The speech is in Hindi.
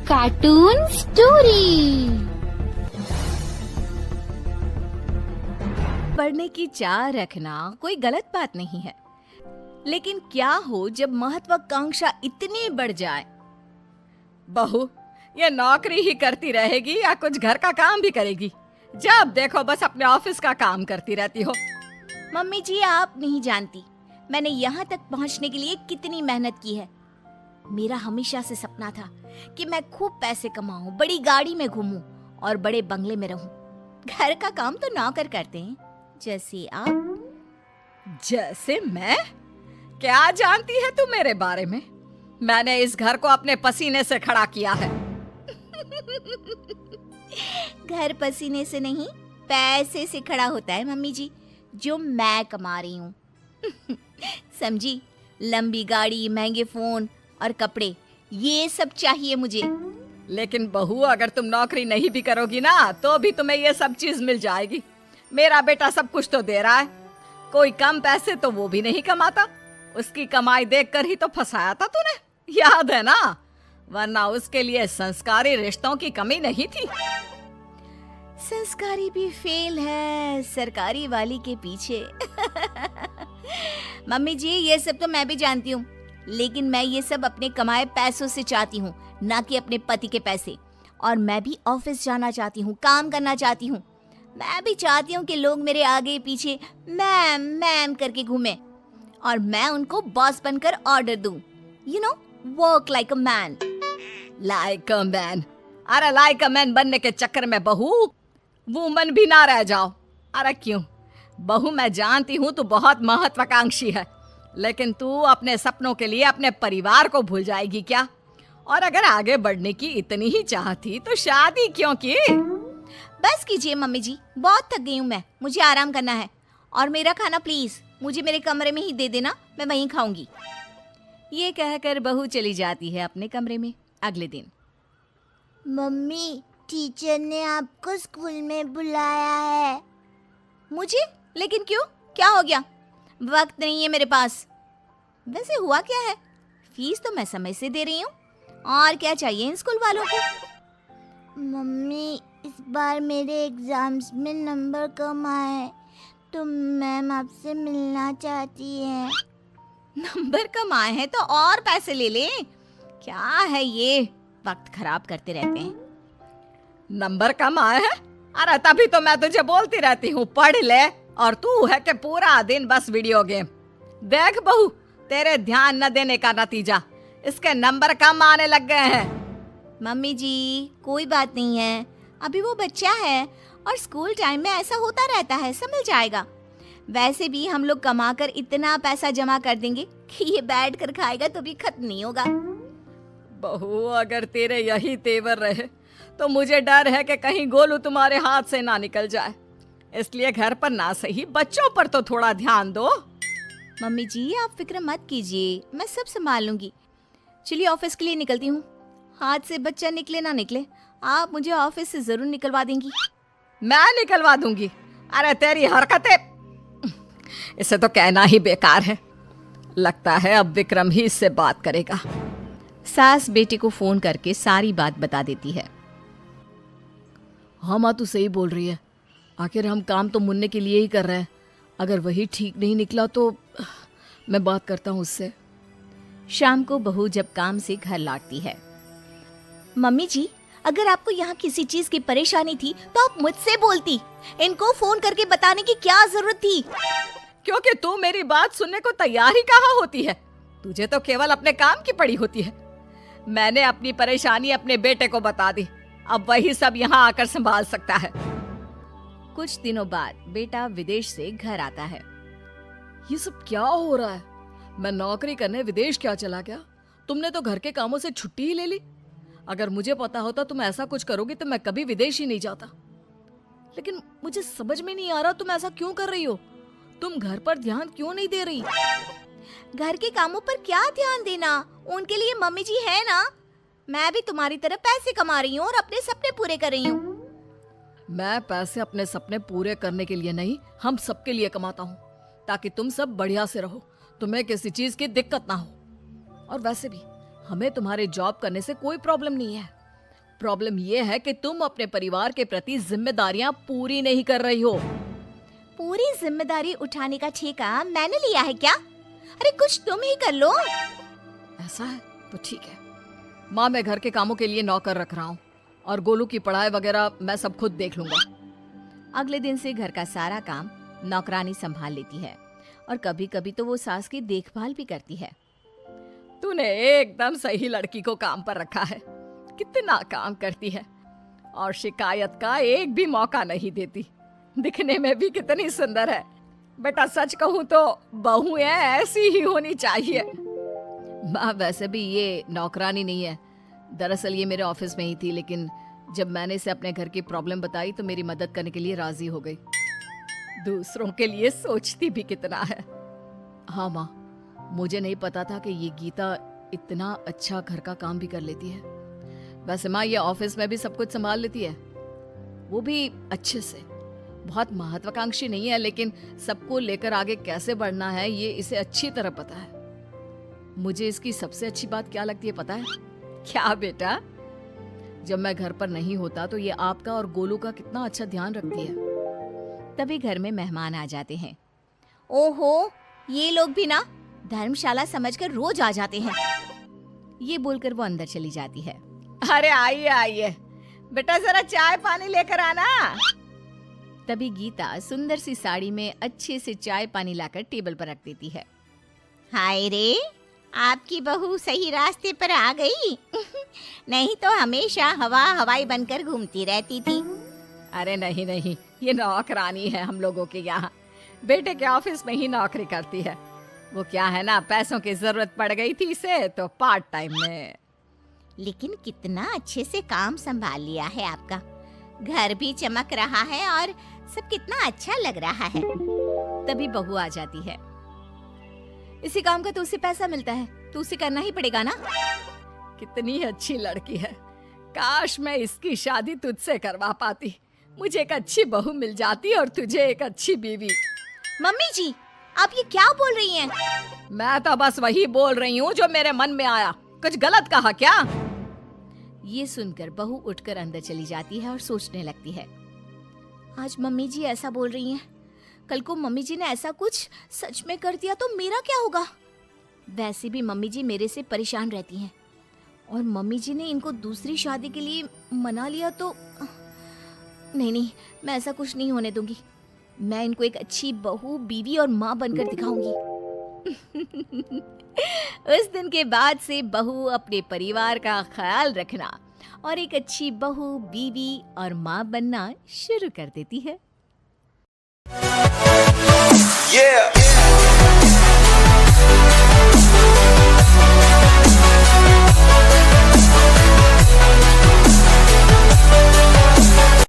Cartoon story. पढ़ने की चाह रखना कोई गलत बात नहीं है, लेकिन क्या हो जब महत्वाकांक्षा इतनी बढ़ जाए। बहू ये नौकरी ही करती रहेगी या कुछ घर का काम भी करेगी? जब देखो बस अपने ऑफिस का काम करती रहती हो। मम्मी जी आप नहीं जानती मैंने यहाँ तक पहुँचने के लिए कितनी मेहनत की है। मेरा हमेशा से सपना था कि मैं खूब पैसे कमाऊं, बड़ी गाड़ी में घूमूं और बड़े बंगले में रहूं। घर का काम तो नौकर करते हैं, जैसे आप। जैसे मैं? क्या जानती है तू मेरे बारे में? मैंने इस घर को अपने पसीने से खड़ा किया है। घर पसीने से नहीं, पैसे से खड़ा होता है मम्मी जी, जो मैं कमा रही हूँ। समझी? लंबी गाड़ी, महंगे फोन और कपड़े, ये सब चाहिए मुझे। लेकिन बहू अगर तुम नौकरी नहीं भी करोगी ना तो भी तुम्हें ये सब चीज मिल जाएगी। मेरा बेटा सब कुछ तो दे रहा है, कोई कम पैसे तो वो भी नहीं कमाता। उसकी कमाई देखकर ही तो फंसाया था तूने, याद है ना? वरना उसके लिए संस्कारी रिश्तों की कमी नहीं थी। संस्कारी भी फेल है सरकारी वाली के पीछे। मम्मी जी ये सब तो मैं भी जानती हूँ, लेकिन मैं ये सब अपने कमाए पैसों से चाहती हूँ, ना कि अपने पति के पैसे। और मैं भी ऑफिस जाना चाहती हूँ, काम करना चाहती हूँ। मैं भी चाहती हूँ कि लोग मेरे आगे पीछे मैम मैम करके घूमे और मैं उनको बॉस बनकर ऑर्डर दूँ। You know, work like a man. Like a man? अरे लाइक अ मैन बनने के चक्कर में बहू वुमन भी ना रह जाओ। अरे क्यों बहू, मैं जानती हूँ तू बहुत महत्वाकांक्षी है, लेकिन तू अपने सपनों के लिए अपने परिवार को भूल जाएगी क्या? और अगर आगे बढ़ने की इतनी ही चाह थी तो शादी क्यों की? बस कीजिए मम्मी जी, बहुत थक गई हूँ मैं, मुझे आराम करना है। और मेरा खाना प्लीज मुझे मेरे कमरे में ही दे देना, मैं वहीं खाऊंगी। ये कहकर बहू चली जाती है अपने कमरे में। अगले दिन, मम्मी टीचर ने आपको स्कूल में बुलाया है। मुझे? लेकिन क्यों, क्या हो गया? वक्त नहीं है मेरे पास। वैसे हुआ क्या है? फीस तो मैं समय से दे रही हूँ, और क्या चाहिए इन स्कूल वालों को? मम्मी इस बार मेरे एग्जाम्स में नंबर कम आए तो मैम आपसे मिलना चाहती है। नंबर कम आए हैं तो और पैसे ले लें। क्या है ये, वक्त खराब करते रहते हैं। नंबर कम आए हैं? अरे तभी तो मैं तुझे बोलती रहती हूँ पढ़ ले, और तू है कि पूरा दिन बस वीडियो गेम। देख बहू, तेरे ध्यान न देने का नतीजा इसके नंबर कम आने लग गए हैं। मम्मी जी कोई बात नहीं है, अभी वो बच्चा है और स्कूल टाइम में ऐसा होता रहता है, संभल जाएगा। वैसे भी हम लोग कमाकर इतना पैसा जमा कर देंगे कि ये बैठ कर खाएगा तो भी खत्म नहीं होगा। बहू अगर तेरे यही तेवर रहे तो मुझे डर है कि कहीं गोलू तुम्हारे हाथ से ना निकल जाए, इसलिए घर पर ना सही बच्चों पर तो थोड़ा ध्यान दो। मम्मी जी आप फिक्र मत कीजिए, मैं सब संभाल लूंगी। चलिए ऑफिस के लिए निकलती हूँ। हाथ से बच्चा निकले ना निकले, आप मुझे ऑफिस से जरूर निकलवा देंगी। मैं निकलवा दूंगी? अरे तेरी हरकतें, इसे तो कहना ही बेकार है। लगता है अब विक्रम ही इससे बात करेगा। सास बेटे को फोन करके सारी बात बता देती है। हाँ माँ तू सही बोल रही है, आखिर हम काम तो मुन्ने के लिए ही कर रहे हैं। अगर वही ठीक नहीं निकला तो मैं बात करता हूँ उससे। शाम को बहू जब काम से घर लौटती है, मम्मी जी अगर आपको यहाँ किसी चीज की परेशानी थी तो आप मुझसे बोलती, इनको फोन करके बताने की क्या जरूरत थी? क्योंकि तू मेरी बात सुनने को तैयार ही कहाँ होती है, तुझे तो केवल अपने काम की पड़ी होती है। मैंने अपनी परेशानी अपने बेटे को बता दी, अब वही सब यहाँ आकर संभाल सकता है। कुछ दिनों बाद बेटा विदेश से घर आता है। ये सब क्या हो रहा है? मैं नौकरी करने विदेश क्या चला गया? तुमने तो घर के कामों से छुट्टी ही ले ली। अगर मुझे पता होता तुम ऐसा कुछ करोगी तो मैं कभी विदेश ही नहीं जाता। लेकिन मुझे समझ में नहीं आ रहा तुम ऐसा क्यों कर रही हो? तुम घर पर ध्यान क्यों नहीं दे रही? घर के कामों पर क्या ध्यान देना, उनके लिए मम्मी जी है ना। मैं भी तुम्हारी तरह पैसे कमा रही हूँ और अपने सपने पूरे कर रही हूँ। मैं पैसे अपने सपने पूरे करने के लिए नहीं, हम सबके लिए कमाता हूँ, ताकि तुम सब बढ़िया से रहो, तुम्हें किसी चीज की दिक्कत ना हो। और वैसे भी हमें तुम्हारे जॉब करने से कोई प्रॉब्लम नहीं है, प्रॉब्लम ये है कि तुम अपने परिवार के प्रति जिम्मेदारियां पूरी नहीं कर रही हो। पूरी जिम्मेदारी उठाने का ठेका मैंने लिया है क्या? अरे कुछ तुम ही कर लो। ऐसा है तो ठीक है माँ, मैं घर के कामों के लिए नौकर रख रहा हूँ और गोलू की पढ़ाई वगैरह मैं सब खुद देख लूंगा। अगले दिन से घर का सारा काम नौकरानी संभाल लेती है और कभी कभी तो वो सास की देखभाल भी करती है। तूने एकदम सही लड़की को काम पर रखा है। कितना काम करती है और शिकायत का एक भी मौका नहीं देती। दिखने में भी कितनी सुंदर है। बेटा सच कहूँ तो बहुएं ऐसी ही होनी चाहिए। माँ वैसे भी ये नौकरानी नहीं है, दरअसल ये मेरे ऑफिस में ही थी, लेकिन जब मैंने इसे अपने घर की प्रॉब्लम बताई तो मेरी मदद करने के लिए राजी हो गई। दूसरों के लिए सोचती भी कितना है। हाँ माँ, मुझे नहीं पता था कि ये गीता इतना अच्छा घर का काम भी कर लेती है। वैसे माँ ये ऑफिस में भी सब कुछ संभाल लेती है, वो भी अच्छे से। बहुत महत्वाकांक्षी नहीं है, लेकिन सबको लेकर आगे कैसे बढ़ना है ये इसे अच्छी तरह पता है। मुझे इसकी सबसे अच्छी बात क्या लगती है पता है? क्या बेटा? जब मैं घर पर नहीं होता तो ये आपका और गोलू का कितना अच्छा ध्यान रखती है। तभी घर में मेहमान आ जाते हैं। ओहो, ये लोग भी ना धर्मशाला समझकर रोज आ जाते हैं। ये बोलकर वो अंदर चली जाती है। अरे आइए आइए बेटा, जरा चाय पानी लेकर आना। तभी गीता सुंदर सी साड़ी में अच्छे से चाय पानी लाकर टेबल पर रख देती है। हाय रे, आपकी बहू सही रास्ते पर आ गई। नहीं तो हमेशा हवाई बनकर घूमती रहती थी। अरे नहीं नहीं, ये नौकरानी है हम लोगों के यहाँ। बेटे के ऑफिस में ही नौकरी करती है। वो क्या है ना, पैसों की जरूरत पड़ गई थी इसे तो पार्ट टाइम में। लेकिन कितना अच्छे से काम संभाल लिया है आपका। घर भी चमक रहा है और सब कितना अच्छा लग रहा है। तभी बहू आ जाती है। इसी काम का तो उसे पैसा मिलता है, तो उसे करना ही पड़ेगा ना। कितनी अच्छी लड़की है। काश मैं इसकी शादी तुझसे करवा पाती। मुझे एक अच्छी बहू मिल जाती और तुझे एक अच्छी बीवी। मम्मी जी, आप ये क्या बोल रही हैं? मैं तो बस वही बोल रही हूँ जो मेरे मन में आया। कुछ गलत कहा क्या? ये सुनकर बहू उठकर अंदर चली जाती है और सोचने लगती है। आज मम्मी जी ऐसा बोल रही हैं, कल को मम्मी जी ने ऐसा कुछ सच में कर दिया तो मेरा क्या होगा? वैसे भी मम्मी जी मेरे से परेशान रहती हैं और मम्मी जी ने इनको दूसरी शादी के लिए मना लिया तो नहीं, मैं ऐसा कुछ नहीं होने दूंगी। मैं इनको एक अच्छी बहू, बीवी और माँ बनकर दिखाऊंगी। उस दिन के बाद से बहू अपने परिवार का ख्याल रखना और एक अच्छी बहू, बीवी और माँ बनना शुरू कर देती है।